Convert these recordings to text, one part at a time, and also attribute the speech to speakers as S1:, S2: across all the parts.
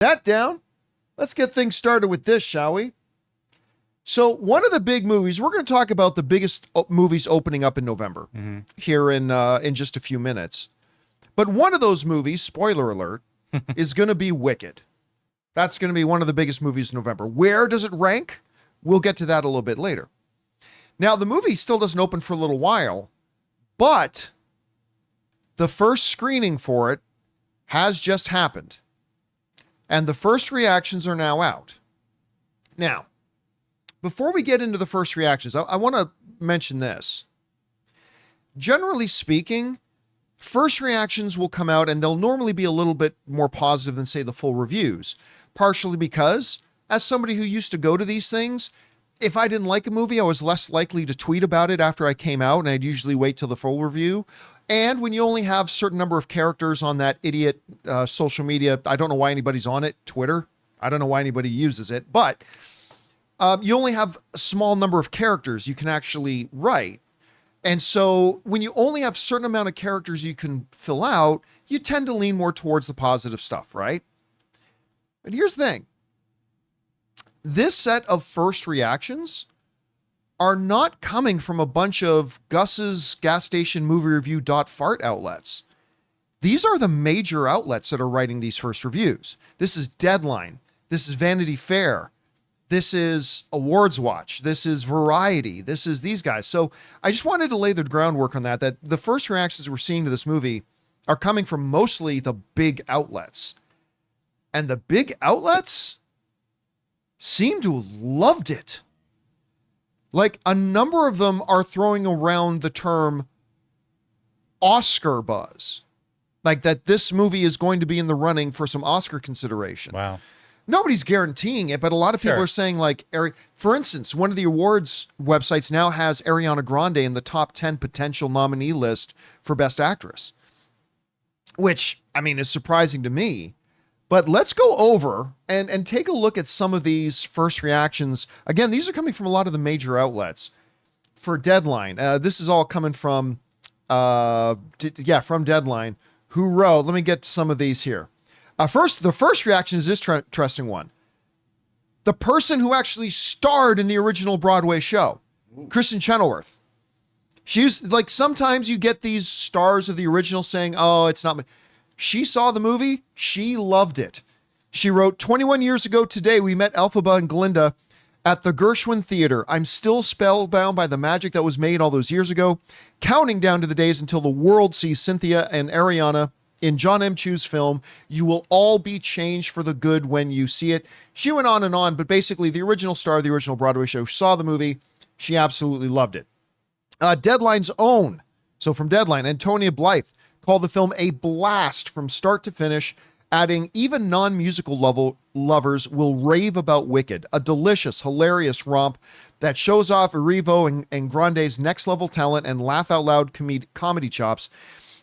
S1: That down. Let's get things started with this, shall we? So one of the big movies, we're going to talk about the biggest movies opening up in November here in just a few minutes. But one of those movies, spoiler alert, is going to be Wicked. That's going to be one of the biggest movies in November. Where does it rank? We'll get to that a little bit later. Now, the movie still doesn't open for a little while, but the first screening for it has just happened. And the first reactions are now out. Now, before we get into the first reactions, I want to mention this. Generally speaking, first reactions will come out and they'll normally be a little bit more positive than, say, the full reviews. Partially because, as somebody who used to go to these things, if I didn't like a movie, I was less likely to tweet about it after I came out, and I'd usually wait till the full review. And when you only have a certain number of characters on that idiot social media, I don't know why anybody's on it, Twitter. I don't know why anybody uses it, but you only have a small number of characters you can actually write. And so when you only have a certain amount of characters you can fill out, you tend to lean more towards the positive stuff, right? But here's the thing. This set of first reactions are not coming from a bunch of Gus's gas station movie review .fart outlets. These are the major outlets that are writing these first reviews. This is Deadline. This is Vanity Fair. This is Awards Watch. This is Variety. This is these guys. So I just wanted to lay the groundwork on that the first reactions we're seeing to this movie are coming from mostly the big outlets. And the big outlets seem to have loved it. Like, a number of them are throwing around the term Oscar buzz. Like, that this movie is going to be in the running for some Oscar consideration.
S2: Wow.
S1: Nobody's guaranteeing it, but a lot of people are saying, like, for instance, one of the awards websites now has Ariana Grande in the top 10 potential nominee list for Best Actress, which, I mean, is surprising to me. But let's go over and take a look at some of these first reactions. Again, these are coming from a lot of the major outlets. For Deadline, this is all coming from, from Deadline, who wrote, let me get some of these here. The first reaction is this interesting one. The person who actually starred in the original Broadway show, Kristen Chenoweth. She's like, sometimes you get these stars of the original saying, oh, it's not me. She saw the movie. She loved it. She wrote, 21 years ago today, we met Elphaba and Glinda at the Gershwin Theater. I'm still spellbound by the magic that was made all those years ago, counting down to the days until the world sees Cynthia and Ariana in Jon M. Chu's film. You will all be changed for the good when you see it. She went on, but basically the original star of the original Broadway show saw the movie. She absolutely loved it. Deadline's own. So from Deadline, Antonia Blythe called the film a blast from start to finish, adding even non-musical lovers will rave about Wicked, a delicious, hilarious romp that shows off Erivo and Grande's next-level talent and laugh-out-loud comedy chops.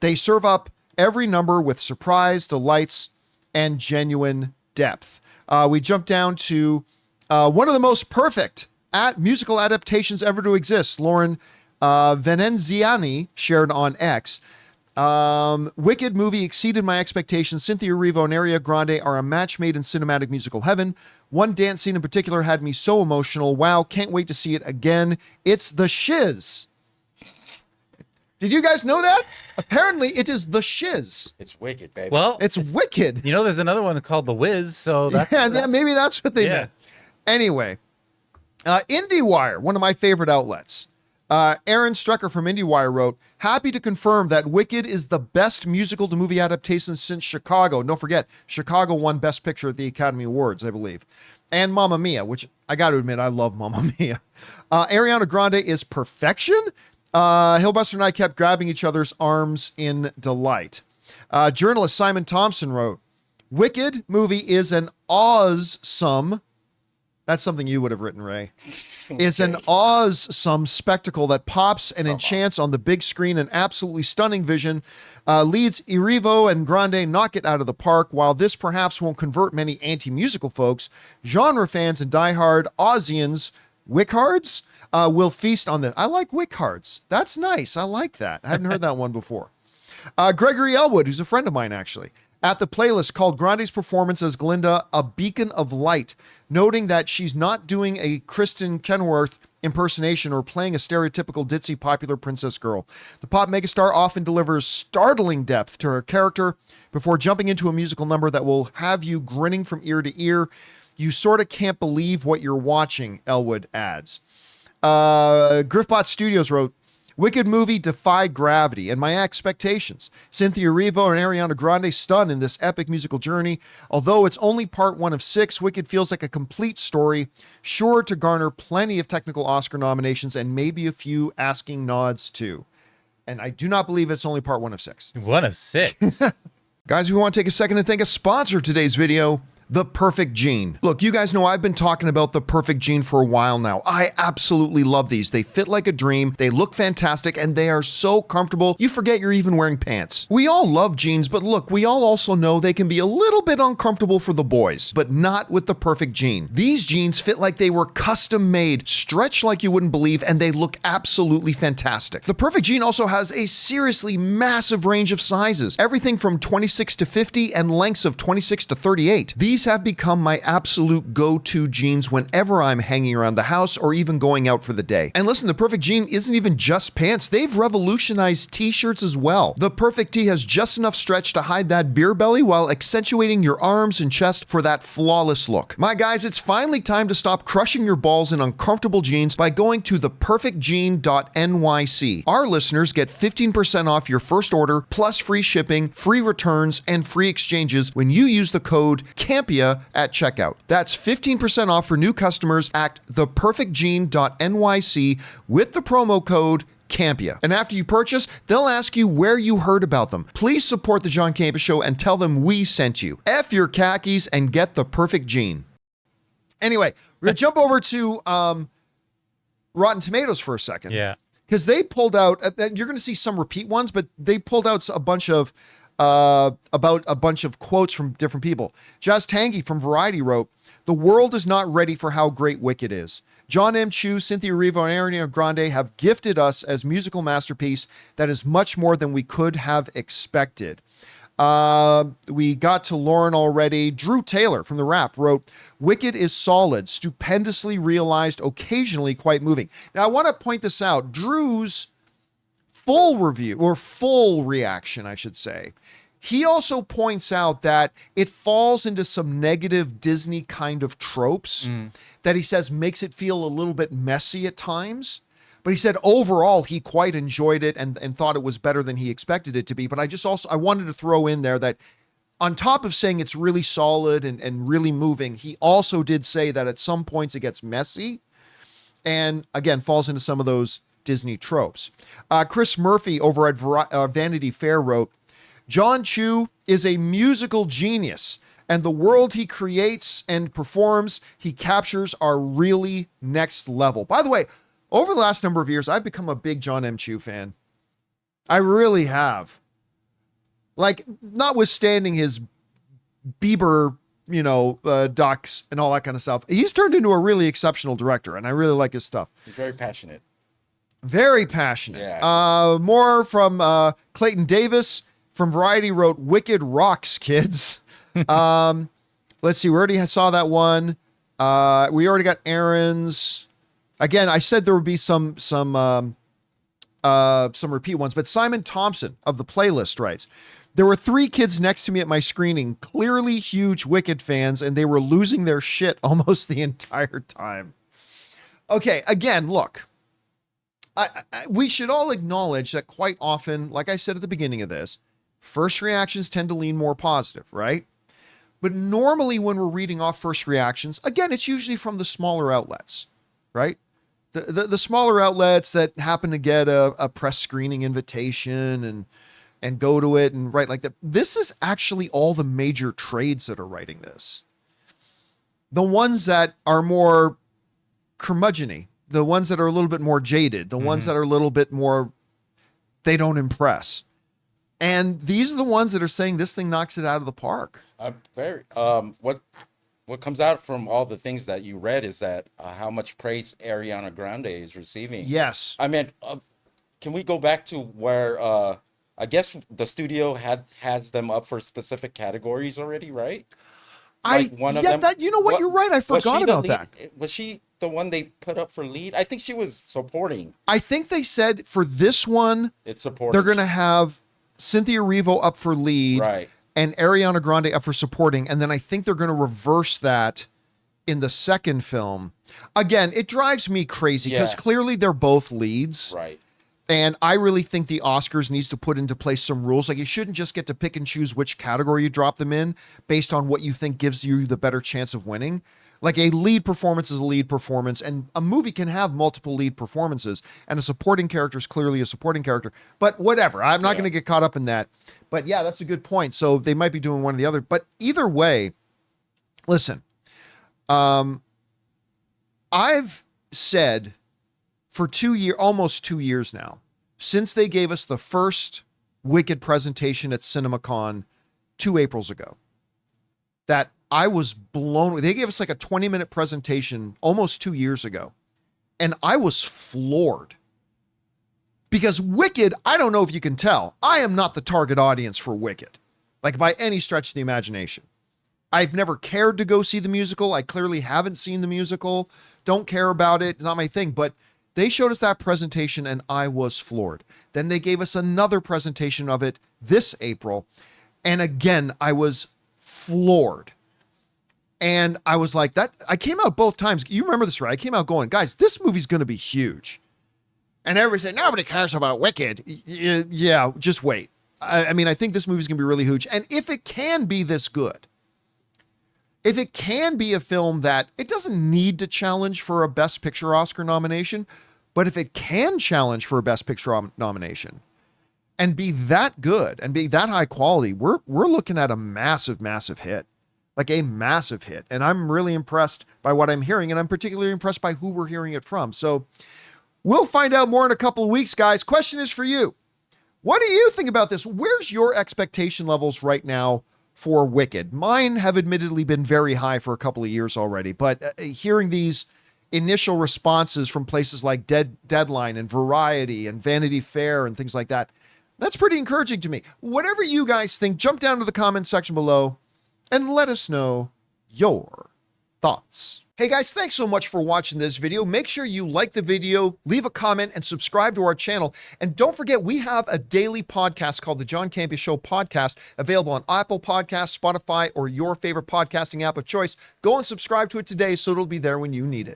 S1: They serve up every number with surprise, delights, and genuine depth. We jump down to one of the most perfect musical adaptations ever to exist. Lauren Venenziani shared on X. Wicked movie exceeded my expectations. Cynthia Erivo and Ariana Grande are a match made in cinematic musical heaven. One dance scene in particular had me so emotional. Wow, can't wait to see it again. It's The Shiz. Did you guys know that? Apparently, it is The Shiz.
S3: It's Wicked, baby.
S2: Well,
S1: it's Wicked.
S2: You know, there's another one called The Wiz, so that's...
S1: maybe that's what they meant. Anyway, IndieWire, one of my favorite outlets. Aaron Strecker from IndieWire wrote, happy to confirm that Wicked is the best musical to movie adaptation since Chicago. Don't forget, Chicago won Best Picture at the Academy Awards, I believe. And Mamma Mia, which I got to admit, I love Mamma Mia. Ariana Grande is perfection. Hillbuster and I kept grabbing each other's arms in delight. Journalist Simon Thompson wrote, Wicked movie is an awesome, that's something you would have written, Ray, is an awesome spectacle that pops and enchants on the big screen. An absolutely stunning vision. Leads Erivo and Grande knock it out of the park. While this perhaps won't convert many anti-musical folks, genre fans and diehard Aussians, Wickhards, will feast on this. I like Wickhards. That's nice. I like that. I hadn't heard that one before. Gregory Elwood, who's a friend of mine, actually. At the playlist called Grande's performance as Glinda a beacon of light, noting that she's not doing a Kristen Kenworth impersonation or playing a stereotypical ditzy popular princess girl. The pop megastar often delivers startling depth to her character before jumping into a musical number that will have you grinning from ear to ear. You sort of can't believe what you're watching, Elwood adds. Griffbot Studios wrote, Wicked movie defied gravity and my expectations. Cynthia Erivo and Ariana Grande stun in this epic musical journey. Although it's only part 1 of 6, Wicked feels like a complete story, sure to garner plenty of technical Oscar nominations and maybe a few asking nods too. And I do not believe it's only part 1 of 6.
S2: 1 of 6.
S1: Guys, we want to take a second to thank a sponsor of today's video, The Perfect Jean. Look, you guys know I've been talking about The Perfect Jean for a while now. I absolutely love these. They fit like a dream, they look fantastic, and they are so comfortable, you forget you're even wearing pants. We all love jeans, but look, we all also know they can be a little bit uncomfortable for the boys, but not with The Perfect Jean. These jeans fit like they were custom made, stretch like you wouldn't believe, and they look absolutely fantastic. The Perfect Jean also has a seriously massive range of sizes, everything from 26 to 50 and lengths of 26 to 38. These have become my absolute go-to jeans whenever I'm hanging around the house or even going out for the day. And listen, the Perfect Jean isn't even just pants. They've revolutionized t-shirts as well. The Perfect Tee has just enough stretch to hide that beer belly while accentuating your arms and chest for that flawless look. My guys, it's finally time to stop crushing your balls in uncomfortable jeans by going to theperfectjean.nyc. Our listeners get 15% off your first order, plus free shipping, free returns, and free exchanges when you use the code Campea at checkout. That's 15% off for new customers at theperfectjean.nyc with the promo code Campea. And after you purchase, they'll ask you where you heard about them. Please support the John Campea Show and tell them we sent you. F your khakis and get the perfect jean. Anyway, we're going to jump over to Rotten Tomatoes for a second.
S2: Yeah.
S1: Because they pulled out, you're going to see some repeat ones, but they pulled out a bunch of about a bunch of quotes from different people. Jazz Tangy from Variety wrote, "The world is not ready for how great Wicked is. Jon M, Cynthia Erivo, and Ariana Grande have gifted us as musical masterpiece that is much more than we could have expected." We got to Lauren already. Drew Taylor from The Wrap wrote, "Wicked is solid, stupendously realized, occasionally quite moving." Now I want to point this out. Drew's full review, or full reaction, I should say, he also points out that it falls into some negative Disney kind of tropes that he says makes it feel a little bit messy at times. But he said overall he quite enjoyed it and thought it was better than he expected it to be. But I wanted to throw in there that on top of saying it's really solid and really moving, he also did say that at some points it gets messy and again falls into some of those Disney tropes. Chris Murphy over at Vanity Fair wrote, "John Chu is a musical genius, and the world he creates and performs, he captures are really next level." By the way, over the last number of years, I've become a big Jon M. Chu fan. I really have. Like, notwithstanding his Bieber, ducks and all that kind of stuff, he's turned into a really exceptional director, and I really like his stuff.
S3: He's very passionate.
S1: Very passionate.
S3: Yeah.
S1: More from Clayton Davis from Variety wrote, "Wicked rocks, kids." Let's see. We already saw that one. We already got Aaron's. Again, I said there would be some repeat ones, but Simon Thompson of the playlist writes, "There were 3 kids next to me at my screening, clearly huge Wicked fans, and they were losing their shit almost the entire time." Okay, again, look. We should all acknowledge that quite often, like I said at the beginning of this, first reactions tend to lean more positive, right? But normally when we're reading off first reactions, again, it's usually from the smaller outlets, right? The smaller outlets that happen to get a press screening invitation and go to it and write like that. This is actually all the major trades that are writing this. The ones that are more curmudgeon-y, the ones that are a little bit more jaded, the ones that are a little bit more, they don't impress. And these are the ones that are saying this thing knocks it out of the park.
S3: What comes out from all the things that you read is that how much praise Ariana Grande is receiving.
S1: Yes.
S3: I mean, can we go back to where I guess the studio has them up for specific categories already, right? Like one of them.
S1: That you know what, you're right. I
S3: was she
S1: forgot
S3: the
S1: about
S3: lead?
S1: that.
S3: Was she the one they put up for lead? I think she was supporting.
S1: I think they said for this one
S3: It's supporting.
S1: they're going to have Cynthia Erivo up for lead,
S3: Right.
S1: and Ariana Grande up for supporting, and then I think they're going to reverse that in the second film. Again, it drives me crazy because
S3: Yeah.
S1: clearly they're both leads.
S3: Right.
S1: And I really think the Oscars needs to put into place some rules. Like, you shouldn't just get to pick and choose which category you drop them in based on what you think gives you the better chance of winning. Like, a lead performance is a lead performance, and a movie can have multiple lead performances, and a supporting character is clearly a supporting character. But whatever, I'm not going to get caught up in that. But yeah, that's a good point. So they might be doing one or the other. But either way, listen, I've said for almost 2 years now, since they gave us the first Wicked presentation at CinemaCon 2 Aprils ago, that I was blown. They gave us like a 20-minute presentation almost 2 years ago, and I was floored. Because Wicked, I don't know if you can tell, I am not the target audience for Wicked, like by any stretch of the imagination. I've never cared to go see the musical. I clearly haven't seen the musical. Don't care about it. It's not my thing. But they showed us that presentation and I was floored. Then they gave us another presentation of it this April. And again, I was floored. And I was like, I came out both times. You remember this, right? I came out going, guys, this movie's going to be huge. And everybody said, nobody cares about Wicked. Yeah, just wait. I mean, I think this movie's going to be really huge. And if it can be this good, if it can be a film that it doesn't need to challenge for a Best Picture Oscar nomination, but if it can challenge for a Best Picture nomination and be that good and be that high quality, we're looking at a massive, massive hit, like a massive hit. And I'm really impressed by what I'm hearing, and I'm particularly impressed by who we're hearing it from. So we'll find out more in a couple of weeks, guys. Question is for you. What do you think about this? Where's your expectation levels right now for Wicked? Mine have admittedly been very high for a couple of years already, but hearing these initial responses from places like Deadline and Variety and Vanity Fair and things like that, that's pretty encouraging to me. Whatever you guys think, jump down to the comment section below and let us know your thoughts. Hey guys, thanks so much for watching this video. Make sure you like the video, leave a comment, and subscribe to our channel. And don't forget, we have a daily podcast called the John Campea Show podcast, available on Apple Podcasts, Spotify, or your favorite podcasting app of choice. Go and subscribe to it today so it'll be there when you need it.